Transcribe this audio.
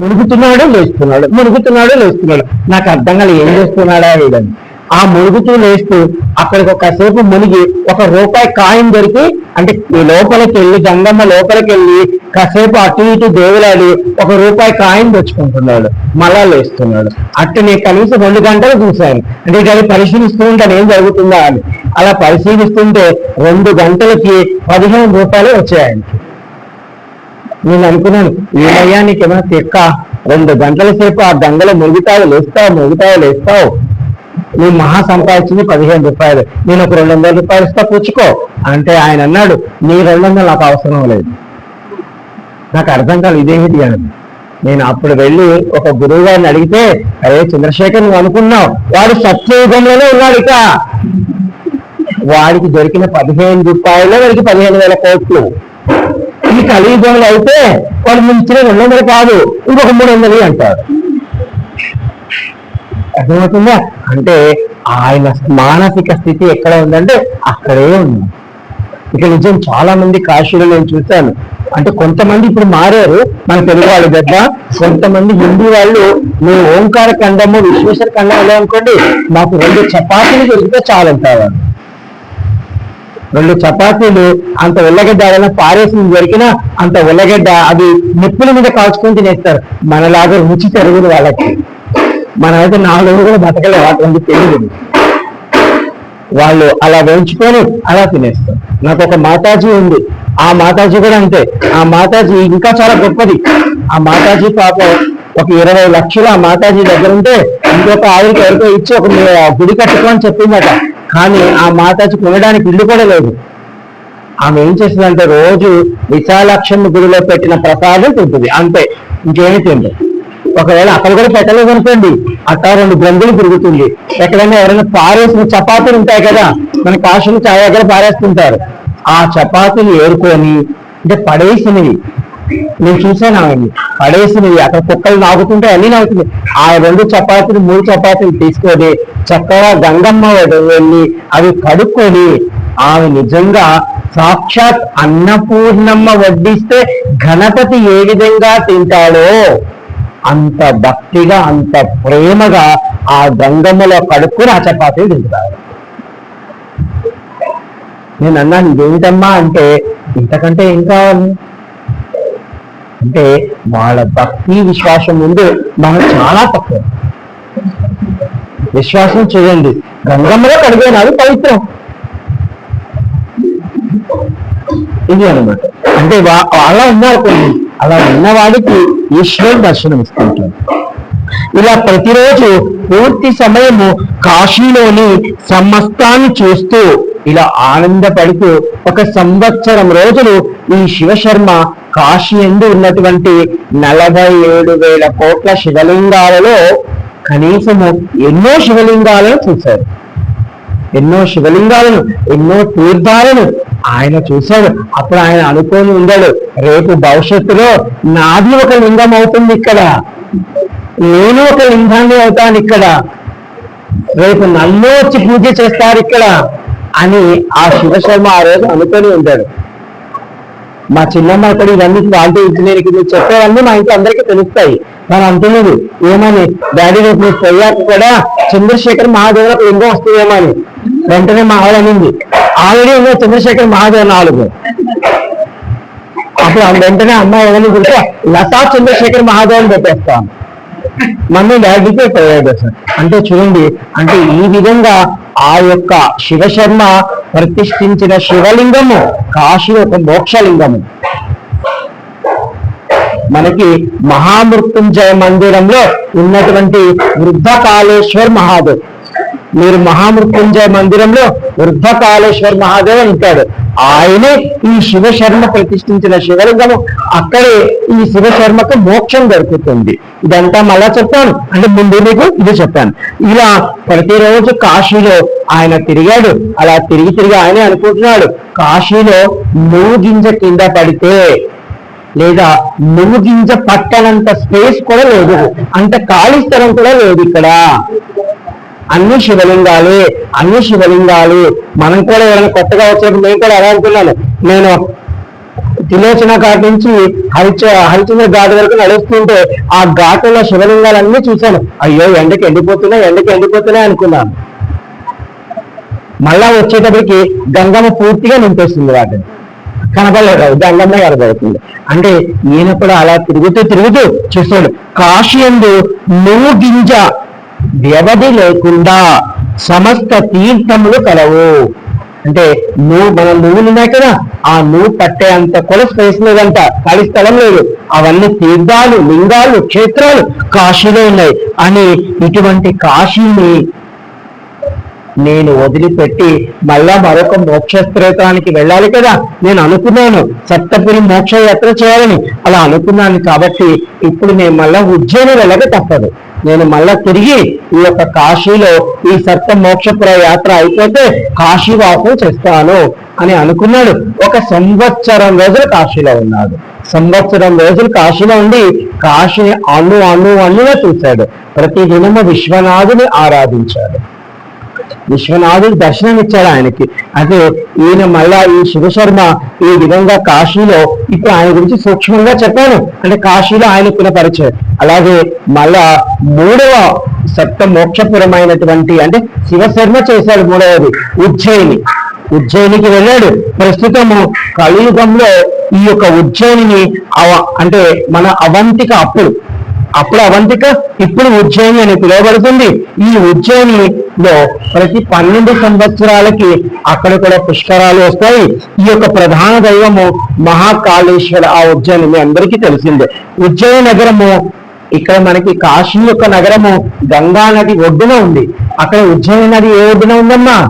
మునుగుతున్నాడు లేస్తున్నాడు, మునుగుతున్నాడు లేస్తున్నాడు. నాకు అర్థం కాదు ఏం చేస్తున్నాడా వీడని. ఆ మునుగుతూ లేస్తూ అక్కడికి ఒకసేపు మునిగి ₹1 కాయిన్ దొరికి, అంటే లోపలికి వెళ్ళి గంగమ్మ లోపలికి వెళ్ళి కాసేపు అటు ఇటు దేవులాడి ₹1 కాయిన్ తెచ్చుకుంటున్నాడు, మళ్ళా లేస్తున్నాడు. అట్టు నేను కనీసం 2 గంటలు చూశాను. అంటే అది పరిశీలిస్తూ ఉంటాను ఏం జరుగుతుందా అని. అలా పరిశీలిస్తుంటే 2 గంటలకి ₹15 వచ్చాయండి. నేను అనుకున్నాను, ఏమయ్యా నీకేమైనా తెక్క, 2 గంటల సేపు ఆ గంగలో మురుగుతావు లేస్తావు, నువ్వు మహా సంపాదించింది ₹15, నేను ఒక ₹200 ఇస్తా పుచ్చుకో అంటే ఆయన అన్నాడు, నీ 200 నాకు అవసరం లేదు. నాకు అర్థం కాదు ఇదేమిటి అని. నేను అప్పుడు వెళ్ళి ఒక గురువు గారిని అడిగితే, అరే చంద్రశేఖర్ నువ్వు అనుకున్నావు, వాడు సత్యయుగంలోనే ఉన్నాడు. ఇక వాడికి దొరికిన ₹15 వాడికి 15,000 కోట్లు. ఈ కలియుగంలో అయితే వాడు ముంచిన 200 కాదు, ఇంకొక 300 అంటారు. అర్థమవుతుందా? అంటే ఆయన మానసిక స్థితి ఎక్కడ ఉందంటే అక్కడే ఉంది. ఇక నిజం చాలా మంది కాశీలో నేను చూశాను. అంటే కొంతమంది ఇప్పుడు మారారు మన తెలుగు వాళ్ళు దగ్గర, కొంతమంది హిందీ వాళ్ళు మేము ఓంకార ఖండము విశ్వేశ్వర ఖండం ఎలా అనుకోండి, మాకు 2 చపాతీలు దొరికితే చాలంటారు. 2 చపాతీలు అంత ఉల్లగడ్డ ఏదైనా పారేసి దొరికినా అంత ఉల్లగడ్డ అది నిప్పుల మీద కాల్చుకొని తినేస్తారు. మనలాగా రుచి తెరుగులు వాళ్ళకి. మనమైతే 4 రోజులు కూడా బతకలేవు, అటువంటి తెలియదు. వాళ్ళు అలా వేయించుకొని అలా తినేస్తారు. నాకు ఒక మాతాజీ ఉంది, ఆ మాతాజీ కూడా అంతే. ఆ మాతాజీ ఇంకా చాలా గొప్పది. ఆ మాతాజీ పాపం ఒక 20 లక్షలు ఆ మాతాజీ దగ్గర ఉంటే ఇంకొక ఆవిడకి ఎవరికో ఇచ్చి ఒక గుడి కట్టుకోని చెప్పిందట. కానీ ఆ మాతాజీ కొనడానికి ఇల్లు కూడా లేదు. ఆమె ఏం చేస్తుందంటే రోజు విశాలాక్షమ్మ గుడిలో పెట్టిన ప్రసాదం తింటుంది, అంతే, ఇంకేమీ తింటుంది. ఒకవేళ అక్కడ కూడా పెట్టలేదు అనుకోండి, అట్టా 2 గ్రంథులు తిరుగుతుంది. ఎక్కడైనా ఎవరైనా పారేసిన చపాతీలు ఉంటాయి కదా, మన కాశీలు చాలా దగ్గర పారేస్తుంటారు. ఆ చపాతీలు ఏరుకొని, అంటే పడేసినవి నేను చూసాను, ఆమె పడేసినవి అక్కడ కుక్కలు నాగుతుంటే అన్ని నాగుతుంది. ఆ 2 చపాతీలు 3 చపాతీలు తీసుకొని చక్కగా గంగమ్మ వెళ్ళి అవి కడుక్కొని, ఆమె నిజంగా సాక్షాత్ అన్నపూర్ణమ్మ వడ్డిస్తే గణపతి ఏ విధంగా తింటాడో అంత భక్తిగా అంత ప్రేమగా ఆ గంగమ్మలో కడుక్కుని ఆ చపాతీలు తింటారు. నేను అన్నాను ఇదేంటమ్మా అంటే, ఇంతకంటే ఏం కావాలి అంటే వాళ్ళ భక్తి విశ్వాసం ముందు మనం చాలా తక్కువ. విశ్వాసం చేయండి, గంగమ్మలో కడిగినాడు పవిత్రం. ఇది అనమాట. అంటే అలా ఉన్నారు కొన్ని, అలా ఉన్నవాడికి ఈశ్వరుడు దర్శనం ఇస్తుంటాడు. ఇలా ప్రతిరోజు పూర్తి సమయము కాశీలోని సమస్తాన్ని చూస్తూ ఇలా ఆనందపడుతూ 1 సంవత్సరం రోజులు ఈ శివశర్మ కాశీ యందు ఉన్నటువంటి 47,000 కోట్ల శివలింగాలలో కనీసము ఎన్నో శివలింగాలను చూశారు. ఎన్నో శివలింగాలను, ఎన్నో తీర్థాలను ఆయన చూశాడు. అప్పుడు ఆయన అనుకోని ఉండాడు, రేపు భవిష్యత్తులో నాది ఒక లింగం అవుతుంది ఇక్కడ, నేను ఒక లింగాన్ని అవుతాను ఇక్కడ, రేపు నన్ను వచ్చి పూజ చేస్తారు ఇక్కడ అని ఆ శివశర్మ ఆ రోజు అనుకొని ఉంటాడు. మా చిన్నమ్మ ఇక్కడ ఇవన్నీ క్వాలిటీ ఇంజనీరింగ్ మీరు చెప్పేవన్నీ మా ఇంట్లో అందరికీ తెలుస్తాయి. మనం అంటున్నది ఏమని, డాడీ రేపు మీరు పోయాక కూడా చంద్రశేఖర్ మహాదేవులకు లింగం వస్తుందేమో అని. వెంటనే మా ఆవిడ అనింది, ఆల్రెడీ ఉందో చంద్రశేఖర్ మహాదేవ్ 4. అప్పుడు వెంటనే అమ్మాయి ఎవరిని గుర్తు లతా చంద్రశేఖర్ మహాదేవ్ పెట్టేస్తాను. మమ్మీ డాడీకే పోయాడు సార్. అంటే చూడండి, అంటే ఈ విధంగా ఆ యొక్క శివశర్మ ప్రతిష్ఠించిన శివలింగము కాశీ ఒక మోక్షలింగము. మనకి మహామృత్యుంజయ మందిరంలో ఉన్నటువంటి వృద్ధకాళేశ్వర్ మహాదేవ్, మీరు మహామృత్యుంజయ మందిరంలో వృద్ధకాళేశ్వర్ మహాదేవ్ ఉంటాడు. ఆయనే ఈ శివశర్మ ప్రతిష్ఠించిన శివలింగము. అక్కడే ఈ శివశర్మకు మోక్షం దొరుకుతుంది. ఇదంతా మళ్ళా చెప్తాను, అంటే ముందు మీకు ఇది చెప్పాను. ఇలా ప్రతిరోజు కాశీలో ఆయన తిరిగాడు. అలా తిరిగి ఆయనే అనుకుంటున్నాడు, కాశీలో నువ్వు గింజ కింద పడితే లేదా నువ్వు గింజ పట్టనంత స్పేస్ కూడా లేదు, అంత ఖాళీ స్థలం కూడా లేదు ఇక్కడ. అన్ని శివలింగాలు, అన్ని శివలింగాలు. మనం కూడా ఎవరైనా కొత్తగా వచ్చేప్పుడు నేను కూడా అలా అనుకున్నాను. నేను త్రిలోచన ఘాట్ నుంచి హరిచంద్ర ఘాట్ వరకు నడుస్తుంటే ఆ ఘాట్లో శివలింగాలన్నీ చూశాను. అయ్యో ఎండకి ఎండిపోతున్నాయి అనుకున్నాను. మళ్ళా వచ్చేటప్పటికి గంగమ్మ పూర్తిగా నింపేస్తుంది వాటిని, కనపడలేదు, గంగమ్మ కనపడుతుంది. అంటే ఈయన కూడా అలా తిరుగుతూ చూశాడు. కాశీ యందు నువ్వు గింజ వ్యవధి లేకుండా సమస్త తీర్థములు కలవు. అంటే మనం నువ్వులు ఉన్నాయి కదా, ఆ నువ్వు పట్టే అంత కూడా స్పేస్ లేదంట, ఖాళీ స్థలం లేదు. అవన్నీ తీర్థాలు, లింగాలు, క్షేత్రాలు కాశీలో ఉన్నాయి అని ఇటువంటి కాశీని నేను వదిలిపెట్టి మళ్ళా మరొక మోక్షక్షేత్రానికి వెళ్ళాలి కదా. నేను అనుకున్నాను సప్తపురి మోక్ష యాత్ర చేయాలని, అలా అనుకున్నాను. కాబట్టి ఇప్పుడు నేను మళ్ళా ఉజ్జయిని వెళ్ళక తప్పదు. నేను మళ్ళా తిరిగి ఈ యొక్క కాశీలో ఈ సప్త మోక్షపుర యాత్ర అయిపోతే కాశీవాసం చేస్తాను అని అనుకున్నాడు. 1 సంవత్సరం రోజులు కాశీలో ఉన్నాడు. సంవత్సరం రోజులు కాశీలో ఉండి కాశీని అణుగా చూశాడు. ప్రతి దినము విశ్వనాథుని ఆరాధించాడు. విశ్వనాథుడు దర్శనం ఇచ్చాడు ఆయనకి. అదే ఈయన మళ్ళా ఈ శివశర్మ ఈ విధంగా కాశీలో, ఇప్పుడు ఆయన గురించి సూక్ష్మంగా చెప్పాను, అంటే కాశీలో ఆయనకున్న పరిచయం. అలాగే మళ్ళా 3వ సప్త మోక్షపురమైనటువంటి అంటే శివశర్మ చేశాడు 3వది ఉజ్జయినికి వెళ్ళాడు. ప్రస్తుతము కలియుగంలో ఈ యొక్క ఉజ్జయిని అంటే మన అవంతిక అప్పుడు అవంతిక, ఇప్పుడు ఉజ్జయిని అని పిలువబడుతుంది. ఈ ఉజ్జయినిలో ప్రతి 12 సంవత్సరాలకి అక్కడ కూడా పుష్కరాలు వస్తాయి. ఈ యొక్క ప్రధాన దైవము మహాకాళేశ్వర. ఆ ఉజ్జయిని మీ అందరికీ తెలిసిందే. ఉజ్జయిని నగరము ఇక్కడ మనకి కాశీ యొక్క నగరము గంగా నది ఒడ్డున ఉంది. అక్కడ ఉజ్జయిని నది ఏ ఒడ్డున ఉందమ్మా?